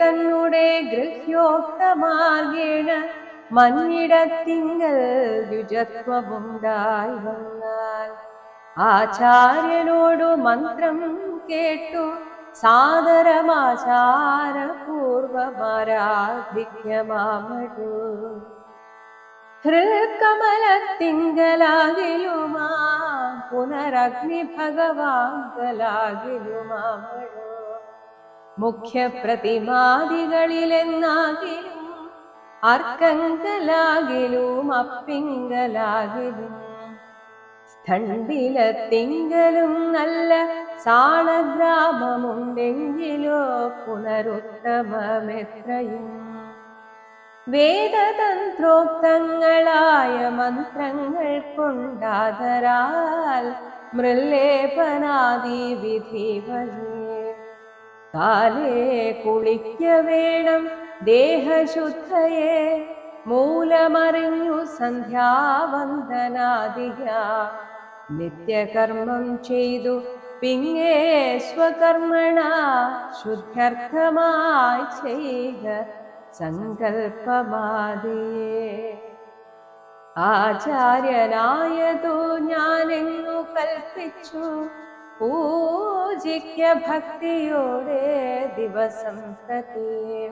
തന്നെ ഗൃഹ്യോക്തമാർഗേണ മഞ്ഞിടത്തിങ്കൽ ദ്വിജത്വമുണ്ടായി വന്നാൽ. ആചാര്യനോടു മന്ത്രം കേട്ടു സാദരമാചാരപൂർവമാരാധിക്യമാമടു. ഹൃൽക്കമലത്തിങ്കലാകിലുമാ പുനരഗ്നി ഭഗവാങ്കലാകിലുമാമടു. മുഖ്യപ്രതിമാദികളിലെന്നാകിലും അർക്കങ്കലാകിലും അപ്പിങ്കലാകിലും സ്ഥണ്ടിലത്തിങ്കലും നല്ല സാളഗ്രാമമുണ്ടെങ്കിലോ പുനരുത്തമമെത്രയും. വേദതന്ത്രോക്തങ്ങളായ മന്ത്രങ്ങൾ കൊണ്ടാദരാൽ മൃല്ലേപനാദി വിധി വഴി. കാലേ കുളിക്ക വേണം ദേഹശുദ്ധയെ മൂലമറിഞ്ഞു സന്ധ്യാവന്ദനാദിക. നിത്യകർമ്മം ചെയ്തു പിങ്ങേ സ്വകർമ്മണ ശുദ്ധ്യർത്ഥമായി ചെയ്യുക സങ്കൽപ്പമാദിയേ. ആചാര്യനായതു ഞാനെന്നു കൽപ്പിച്ചു പൂജിക്ക ഭക്തിയോടെ ദിവസം പ്രതി.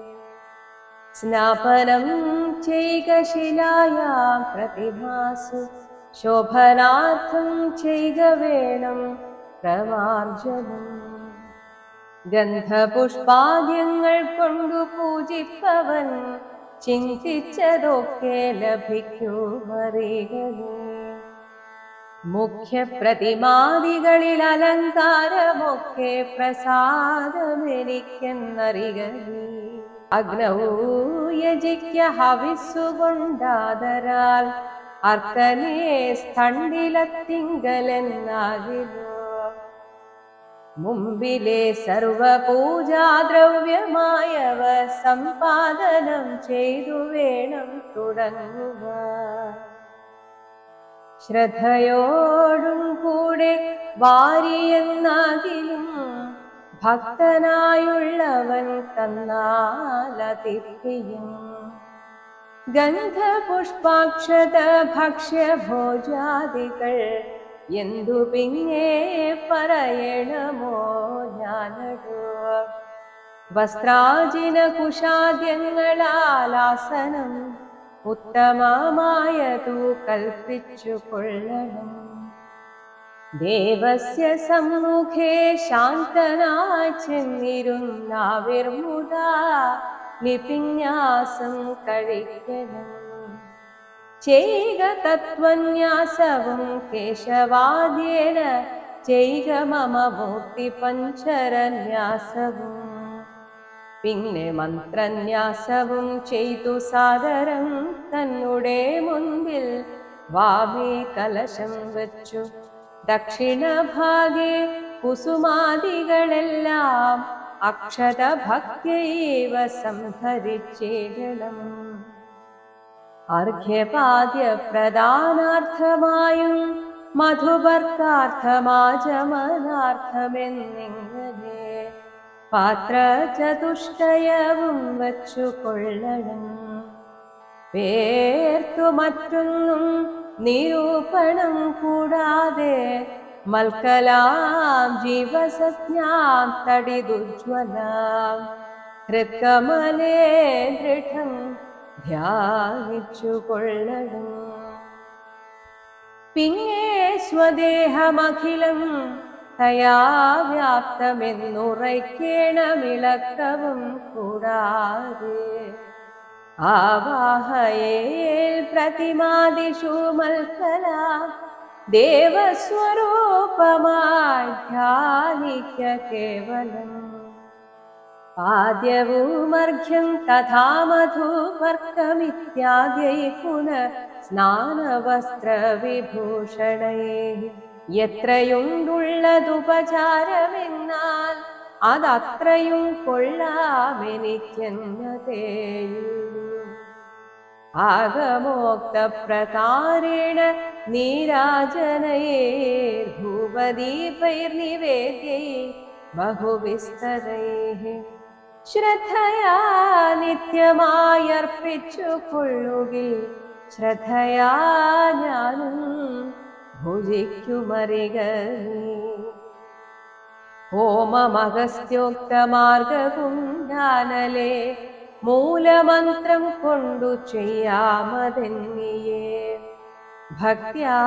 സ്നാപനം ചെയ്ക ശിലായാം പ്രതിമാസു ശോഭനാർത്ഥം ചെയ്ക വേണം പ്രമാർജനം. ഗന്ധപുഷ്പാദ്യങ്ങൾ കൊണ്ടു പൂജിപ്പവൻ ചിന്തിച്ചതൊക്കെ ലഭിക്കുമറികനേ. മുഖ്യപ്രതിമാദികളിൽ അലങ്കാരമൊക്കെ പ്രസാദമെനിക്കെന്നറികനേ. അഗ്നൗ യജിക്ക ഹവിസ്സുകൊണ്ടാദരാൽ അർക്കനേ സ്ഥണ്ടിലത്തിങ്കലെന്നാകിലോ. മുമ്പിലെ സർവപൂജാദ്രവ്യമായവ സമ്പാദനം ചെയ്തു വേണം തുടങ്ങുവാൻ. ശ്രദ്ധയോടും കൂടെ വാരിയെന്നാകിലും ഭക്തനായുള്ളവൻ തന്നാലതിഥിയും. ഗന്ധപുഷ്പാക്ഷത ഭക്ഷ്യഭോജാദികൾ എന്തു പിന്നേ പറയണമോ ഞാനടു. വസ്ത്രാജിന കുശാദ്യങ്ങളാലാസനം ഉത്തമമായതു കൽപ്പിച്ചു കൊള്ളണം. ദേവസ്യ സമ്മുഖേ ശാന്തനായി ചെന്നിരുന്നാവിർമുദാ ലിപിന്യാസം കഴിക്കണം. ചെയ്ക തത്വന്യാസവും കേശവാദ്യേന ചെയ്ക മമ മൂർത്തി പഞ്ചരന്യാസവും. പിന്നെ മന്ത്രന്യാസവും ചെയ്തു സാദരം തന്നെ മുൻപിൽ വാമേ കലശം വച്ചു. ദക്ഷിണഭാഗേ കുസുമാദികളെല്ലാം അക്ഷത ഭക്തിയൈവ സംഭരിച്ചിടണം. അർഘ്യപാദ്യ പ്രദാനാർത്ഥമായും മധുപർക്കാർത്ഥമാചമനാർത്ഥമെന്നിങ്ങനെ പാത്രചതുഷ്ടയവും വച്ചു കൊള്ളണം. വേർത്തു വിട്ടു മറ്റൊന്നും നിരൂപണം കൂടാതെ മൽക്കലാം ജീവസജ്ഞാം തടിദുജ്വലാം ഹൃത്കമലേ ദൃഢം ധ്യാനിച്ചു കൊള്ളണം. പിങ്ങേ സ്വദേഹമഖിലം തയാ വ്യാപ്തമെന്നുറയ്ക്കേണമിളക്കവും കൂടാതെ ആവാഹയേൽ പ്രതിമാദിഷു മൽക്കലാ ദേവസ്വരൂപമായി ധ്യാനിക്ക കേവലം. പാദ്യവുമർഘ്യം തഥാ മധുപർക്കമിത്യാദ്യൈ പുനഃ സ്നാനവസ്ത്രവിഭൂഷണൈഃ എത്രയുണ്ടുള്ളതുപചാരമെന്നാൽ അതത്രയും കൊള്ളാമെനിക്കെന്നതേയുള്ളൂ. ആഗമോക്തപ്രകാരേണ നീരാജനൈർധൂപദീപൈർനിവേദ്യൈ ബഹുവിസ്തരൈഃ ശ്രദ്ധയാ നിത്യമായർപ്പിച്ചു കൊള്ളുകിൽ ശ്രദ്ധയാ ഞാനും ഭുജിക്കുമറിക നീ. ഹോമമഗസ്ത്യോക്തമാർഗകുണ്ഡാനലേ മൂലമന്ത്രം കൊണ്ടു ചെയ്യാമതെന്നിയേ ഭക്ത്യാ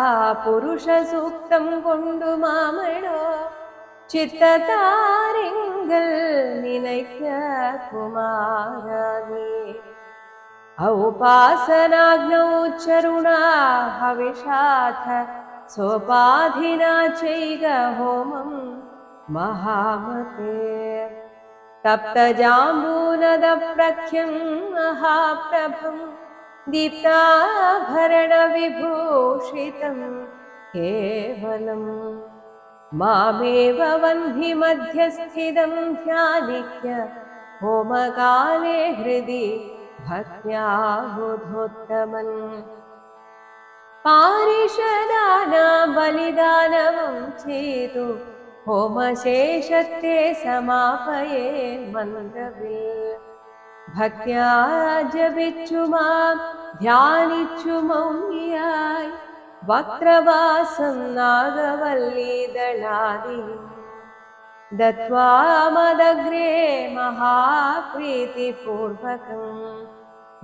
പുരുഷസൂക്തം കൊണ്ടു മാമണോ ചിത്തതാരിങ്കൽ നിനയ്ക്ക കുമാരനീ. ഔപാസനാഗ്നൗ ചരുണാ ഹവിഷാഥ സോപാധിനാ ചൈക ഹോമം മഹാമതേ. തപ്തജാംബൂനദപ്രഖ്യം മഹാപ്രഭം ദീപ്താഭരണവിഭൂഷിതം കേവലം മാമേവ വह्नि മധ്യസ്ഥിതം ധ്യാനിക്ക ഹോമകാലേ ഹൃദി ഭക്ത്യാ ബുധോത്തമൻ. പാരിഷദാനാം ബലിദാനവും ചെയ്തു ഹോമശേഷത്തെ സമാപയേ മന്ത്രവിൽ ഭക്ത്യാ ജപിച്ചു മാം ധ്യാനിച്ചു മൗനിയായി വക്രവാസം നാഗവല്ലീദളാദിയും ദത്വാ മദഗ്രേ മഹാപ്രീതിപൂർവകം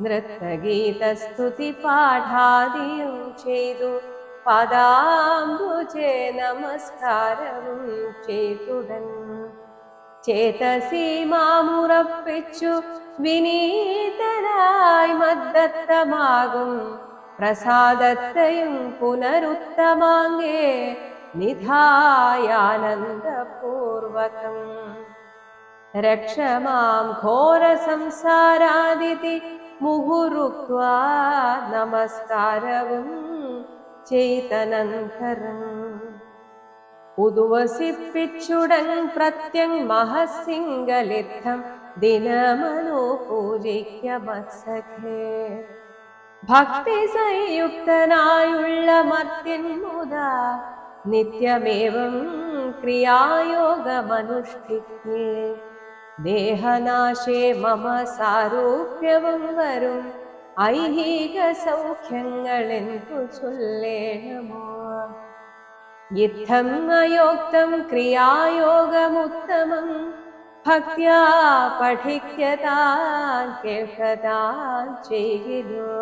നൃത്തഗീതസ്തുതിപാഠാദിയും ചെയ്തു പാദാംബുജേ നമസ്കാരവും ചെയ്തുടൻ ചേതസി മാമുറപ്പിച്ചു വിനീതനായി മദ്ദത്തമാകും പ്രസാദത്തെയും പുനരുത്തമാങ്കേ നിധായാനന്ദപൂർവകം രക്ഷമാം ഘോര സംസാരാദിതി മുഹുരുക്വാ നമസ്കാരവും ചെയ്തനന്തരം ഉദ്വസിപ്പിച്ചുടൻ പ്രത്യങ് മഹസിംഗലിത്തം ദിനമനു പൂജിക്ക മത്സഖേ. ഭക്തി സംയുക്തനായുള്ള മർത്യൻ മുതാ നിത്യമേവം ക്രിയായോഗമനുഷ്ഠിക്കേ. ദേഹനാശേ മമ സാരൂപ്യവും വരും ഐഹിക സൗഖ്യങ്ങളെന്തു ചൊല്ലേണമോ. യുദ്ധം അയോക്തം ക്രിയായോഗമുത്തമം ഭക്ത്യാ പഠിക്കതാൻ കേൾക്കതാൻ ചെയ്യിലോ.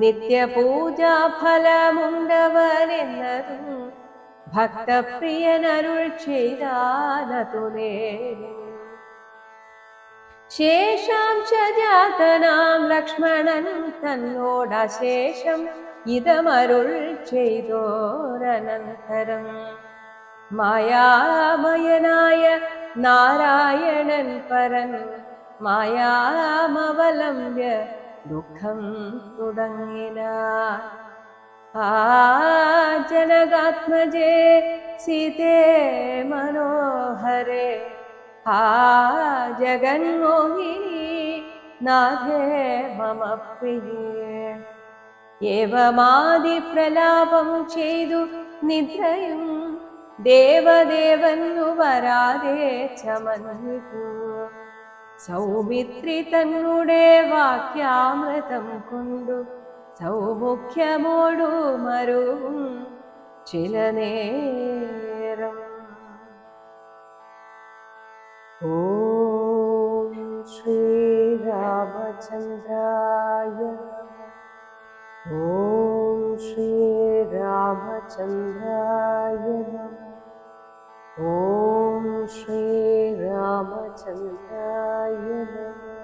നിത്യപൂജാ ഫലമുണ്ടവനെന്നതും ഭക്തപ്രിയനരുൾ ചെയ്താനതു നേരും. ശേഷാം ച ജാതനാം ലക്ഷ്മണൻ തന്നോടശേഷം ഇതമരുൾ ചെയ്തോരനന്തരം മായാമയനായ നാരായണൻ പരൻ മായാമവലംബ്യ ദുഃഖം തുടങ്ങിനാൻ. ആ ജനകാത്മജേ സീതേ മനോഹരേ ആ ജഗന്മോഹിനി നാഥേ മമ പ്രിയേ. ഏവമാദി പ്രലാപം ചെയ്തു നിദ്രയും ദേവദേവന്നു വരാതെ ചമഞ്ഞിട്ടു. സൗമിത്രി തന്നുടെ വാക്യാമൃതം കൊണ്ടു സൗമുഖ്യമോടു മരുവും ചില നേരം. ഓം ശ്രീരാമചന്ദ്രായ നമഃ. ഓം ശ്രീരാമചന്ദ്രായ നമഃ. ഓം ശ്രീരാമചന്ദ്രായ നമഃ.